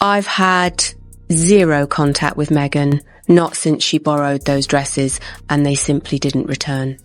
I've had zero contact with Meghan, not since she borrowed those dresses, and they simply didn't return.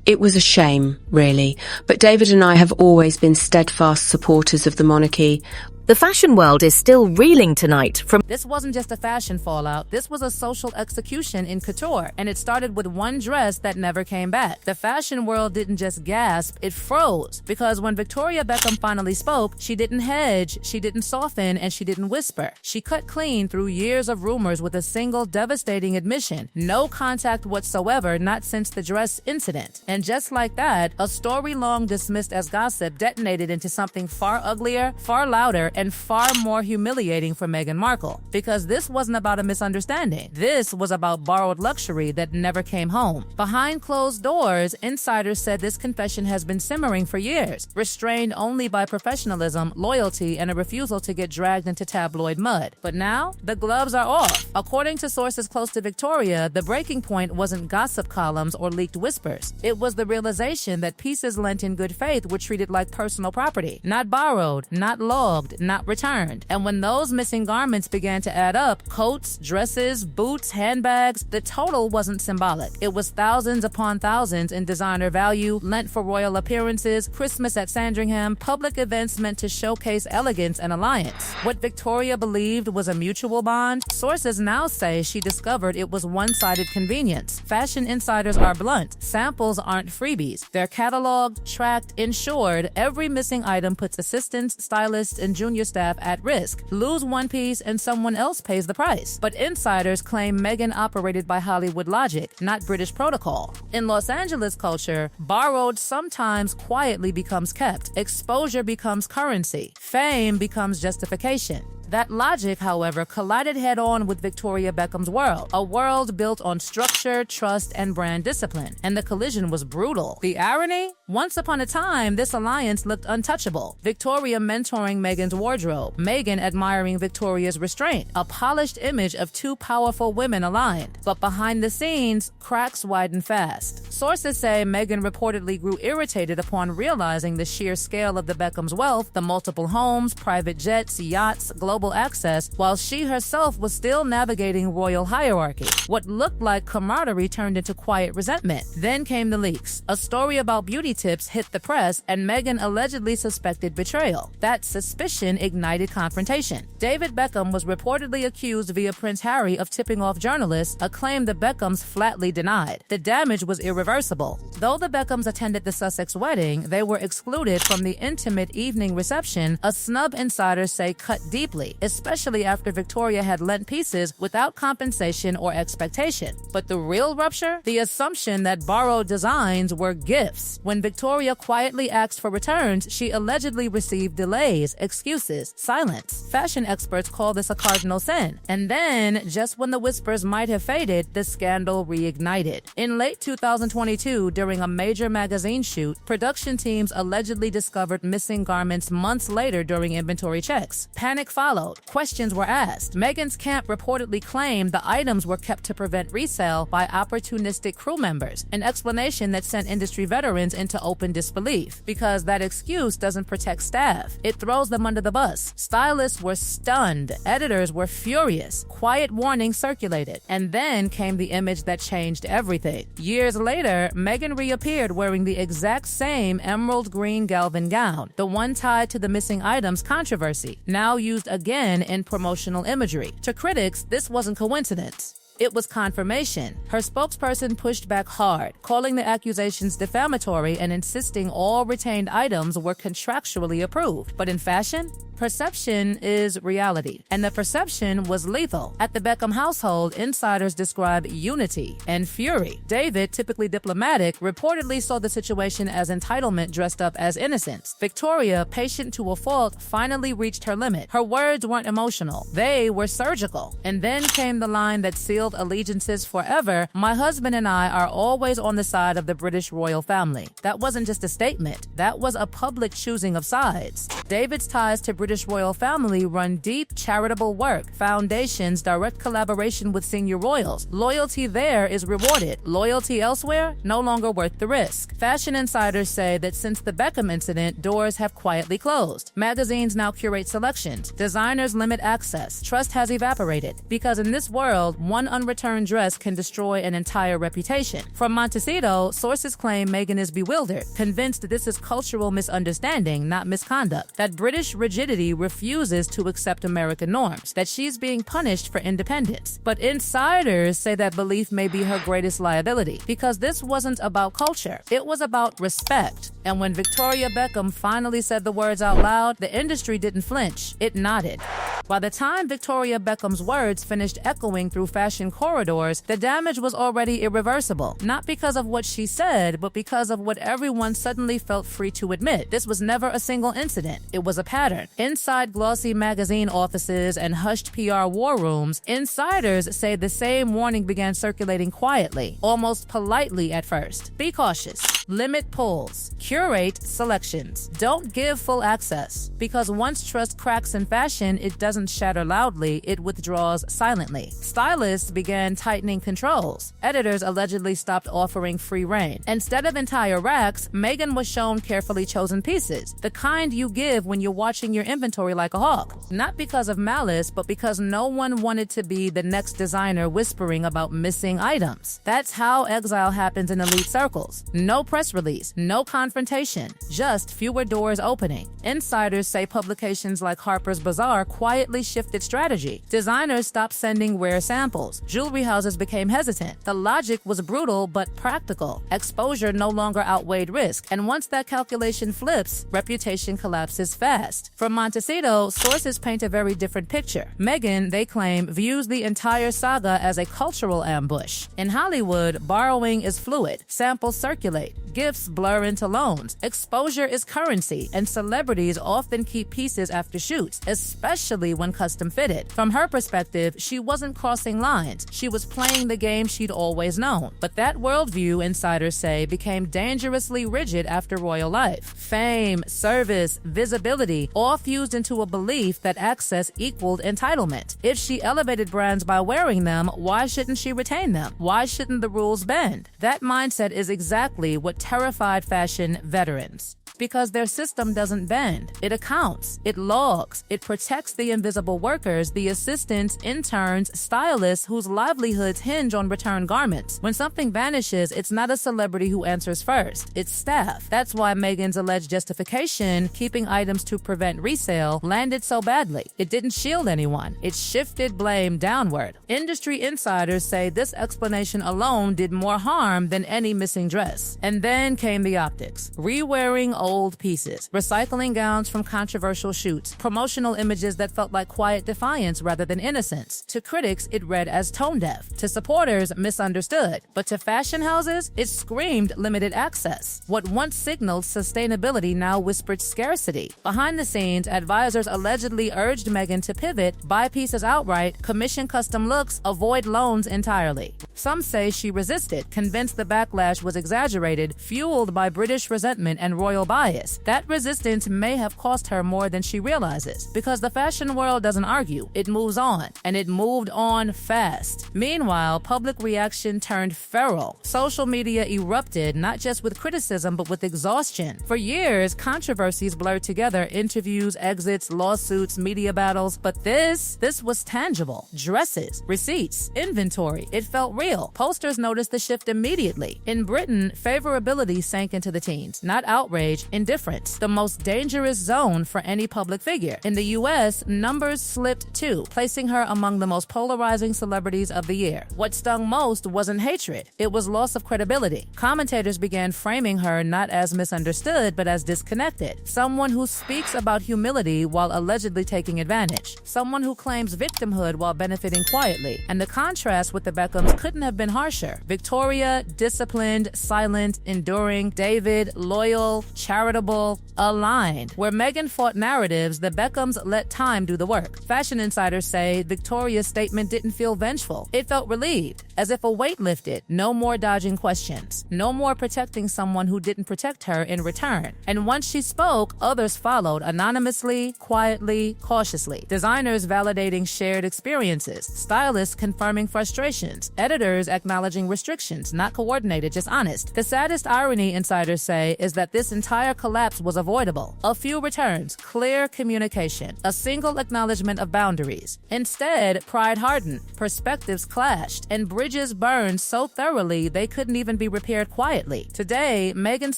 It was a shame, really, but David and I have always been steadfast supporters of the monarchy. The fashion world is still reeling tonight from This wasn't just a fashion fallout, this was a social execution in couture, and it started with one dress that never came back. The fashion world didn't just gasp, it froze, because when Victoria Beckham finally spoke, she didn't hedge, she didn't soften, and she didn't whisper. She cut clean through years of rumors with a single devastating admission. No contact whatsoever, not since the dress incident. And just like that, a story long dismissed as gossip detonated into something far uglier, far louder, and far more humiliating for Meghan Markle. Because this wasn't about a misunderstanding. This was about borrowed luxury that never came home. Behind closed doors, insiders said this confession has been simmering for years, restrained only by professionalism, loyalty, and a refusal to get dragged into tabloid mud. But now, the gloves are off. According to sources close to Victoria, the breaking point wasn't gossip columns or leaked whispers. It was the realization that pieces lent in good faith were treated like personal property, not borrowed, not logged, not returned. And when those missing garments began to add up, coats, dresses, boots, handbags, the total wasn't symbolic. It was thousands upon thousands in designer value, lent for royal appearances, Christmas at Sandringham, public events meant to showcase elegance and alliance. What Victoria believed was a mutual bond, sources now say she discovered it was one-sided convenience. Fashion insiders are blunt. Samples aren't freebies. They're cataloged, tracked, insured. Every missing item puts assistants, stylists, and junior staff at risk. Lose one piece and someone else pays the price. But insiders claim Meghan operated by Hollywood logic, not British protocol. In Los Angeles culture, borrowed sometimes quietly becomes kept. Exposure becomes currency. Fame becomes justification. That logic, however, collided head-on with Victoria Beckham's world, a world built on structure, trust, and brand discipline. And the collision was brutal. The irony? Once upon a time, this alliance looked untouchable. Victoria mentoring Meghan's wardrobe, Meghan admiring Victoria's restraint, a polished image of two powerful women aligned. But behind the scenes, cracks widened fast. Sources say Meghan reportedly grew irritated upon realizing the sheer scale of the Beckham's wealth, the multiple homes, private jets, yachts, global access, while she herself was still navigating royal hierarchy. What looked like camaraderie turned into quiet resentment. Then came the leaks. A story about beauty tips hit the press, and Meghan allegedly suspected betrayal. That suspicion ignited confrontation. David Beckham was reportedly accused via Prince Harry of tipping off journalists, a claim the Beckhams flatly denied. The damage was irreversible. Though the Beckhams attended the Sussex wedding, they were excluded from the intimate evening reception, a snub insiders say cut deeply, especially after Victoria had lent pieces without compensation or expectation. But the real rupture? The assumption that borrowed designs were gifts. When Victoria quietly asked for returns, she allegedly received delays, excuses, silence. Fashion experts call this a cardinal sin. And then, just when the whispers might have faded, the scandal reignited. In late 2022, during a major magazine shoot, production teams allegedly discovered missing garments months later during inventory checks. Panic followed. Questions were asked. Meghan's camp reportedly claimed the items were kept to prevent resale by opportunistic crew members, an explanation that sent industry veterans into open disbelief. Because that excuse doesn't protect staff. It throws them under the bus. Stylists were stunned. Editors were furious. Quiet warnings circulated. And then came the image that changed everything. Years later, Meghan reappeared wearing the exact same emerald green galvan gown, the one tied to the missing items controversy, now used again in promotional imagery. To critics, this wasn't coincidence. It was confirmation. Her spokesperson pushed back hard, calling the accusations defamatory and insisting all retained items were contractually approved. But in fashion, perception is reality, and the perception was lethal. At the Beckham household, insiders describe unity and fury. David, typically diplomatic, reportedly saw the situation as entitlement dressed up as innocence. Victoria, patient to a fault, finally reached her limit. Her words weren't emotional. They were surgical. And then came the line that sealed allegiances forever: "My husband and I are always on the side of the British royal family." That wasn't just a statement. That was a public choosing of sides. David's ties to British British royal family run deep charitable work, foundations, direct collaboration with senior royals. Loyalty there is rewarded. Loyalty elsewhere, no longer worth the risk. Fashion insiders say that since the Beckham incident, doors have quietly closed. Magazines now curate selections. Designers limit access. Trust has evaporated. Because in this world, one unreturned dress can destroy an entire reputation. From Montecito, sources claim Meghan is bewildered, convinced this is cultural misunderstanding, not misconduct, that British rigidity refuses to accept American norms, that she's being punished for independence. But insiders say that belief may be her greatest liability, because this wasn't about culture. It was about respect. And when Victoria Beckham finally said the words out loud, the industry didn't flinch. It nodded. By the time Victoria Beckham's words finished echoing through fashion corridors, the damage was already irreversible. Not because of what she said, but because of what everyone suddenly felt free to admit. This was never a single incident. It was a pattern. Inside glossy magazine offices and hushed PR war rooms, insiders say the same warning began circulating quietly, almost politely at first. Be cautious. Limit pulls. Curate selections. Don't give full access. Because once trust cracks in fashion, it doesn't shatter loudly, it withdraws silently. Stylists began tightening controls. Editors allegedly stopped offering free rein. Instead of entire racks, Meghan was shown carefully chosen pieces, the kind you give when you're watching your inventory like a hawk. Not because of malice, but because no one wanted to be the next designer whispering about missing items. That's how exile happens in elite circles. No press release, no confrontation, just fewer doors opening. Insiders say publications like Harper's Bazaar quietly shifted strategy. Designers stopped sending rare samples. Jewelry houses became hesitant. The logic was brutal but practical. Exposure no longer outweighed risk, and once that calculation flips, reputation collapses fast. From Montecito, sources paint a very different picture. Meghan, they claim, views the entire saga as a cultural ambush. In Hollywood, borrowing is fluid. Samples circulate. Gifts blur into loans. Exposure is currency, and celebrities often keep pieces after shoots, especially when custom fitted. From her perspective, she wasn't crossing lines. She was playing the game she'd always known. But that worldview, insiders say, became dangerously rigid after royal life. Fame, service, visibility, all fused into a belief that access equaled entitlement. If she elevated brands by wearing them, why shouldn't she retain them? Why shouldn't the rules bend? That mindset is exactly what terrified fashion veterans. Because their system doesn't bend. It accounts, it logs, it protects the invisible workers, the assistants, interns, stylists whose livelihoods hinge on return garments. When something vanishes, it's not a celebrity who answers first, it's staff. That's why Meghan's alleged justification, keeping items to prevent resale, landed so badly. It didn't shield anyone, it shifted blame downward. Industry insiders say this explanation alone did more harm than any missing dress. And then came the optics. Rewearing old pieces, recycling gowns from controversial shoots, promotional images that felt like quiet defiance rather than innocence. To critics, it read as tone-deaf. To supporters, misunderstood. But to fashion houses, it screamed limited access. What once signaled sustainability now whispered scarcity. Behind the scenes, advisors allegedly urged Meghan to pivot, buy pieces outright, commission custom looks, avoid loans entirely. Some say she resisted, convinced the backlash was exaggerated, fueled by British resentment and royal bias. That resistance may have cost her more than she realizes, because the fashion world doesn't argue, it moves on, and it moved on fast. Meanwhile, public reaction turned feral. Social media erupted, not just with criticism, but with exhaustion. For years, controversies blurred together, interviews, exits, lawsuits, media battles, but this was tangible. Dresses, receipts, inventory, it felt real. Posters noticed the shift immediately. In Britain, favorability sank into the teens, not outrage, indifference, the most dangerous zone for any public figure. In the US, numbers slipped too, placing her among the most polarizing celebrities of the year. What stung most wasn't hatred, it was loss of credibility. Commentators began framing her not as misunderstood, but as disconnected. Someone who speaks about humility while allegedly taking advantage. Someone who claims victimhood while benefiting quietly. And the contrast with the Beckhams couldn't have been harsher. Victoria, disciplined, silent, enduring. David, loyal, charitable, aligned. Where Meghan fought narratives, the Beckhams let time do the work. Fashion insiders say Victoria's statement didn't feel vengeful. It felt relieved, as if a weight lifted. No more dodging questions. No more protecting someone who didn't protect her in return. And once she spoke, others followed anonymously, quietly, cautiously. Designers validating shared experiences. Stylists confirming frustrations. Editors acknowledging restrictions, not coordinated, just honest. The saddest irony, insiders say, is that this entire collapse was avoidable. A few returns, clear communication, a single acknowledgement of boundaries. Instead, pride hardened, perspectives clashed, and bridges burned so thoroughly they couldn't even be repaired quietly. Today, Meghan's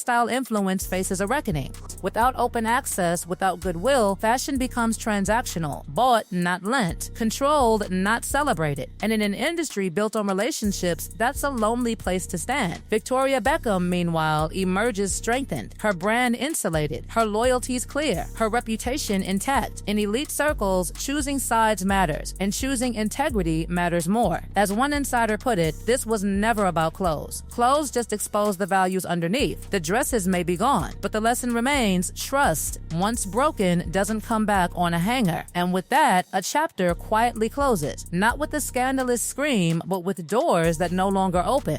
style influence faces a reckoning. Without open access, without goodwill, fashion becomes transactional, bought, not lent, controlled, not celebrated. And in an industry built on relationships, that's a lonely place to stand. Victoria Beckham, meanwhile, emerges strengthened, her brand insulated, her loyalties clear, her reputation intact. In elite circles, choosing sides matters, and choosing integrity matters more. As one insider put it, this was never about clothes. Clothes just expose the values underneath. The dresses may be gone, but the lesson remains: trust, once broken, doesn't come back on a hanger. And with that, a chapter quietly closes, not with a scandalous scream, but with doors that no longer open.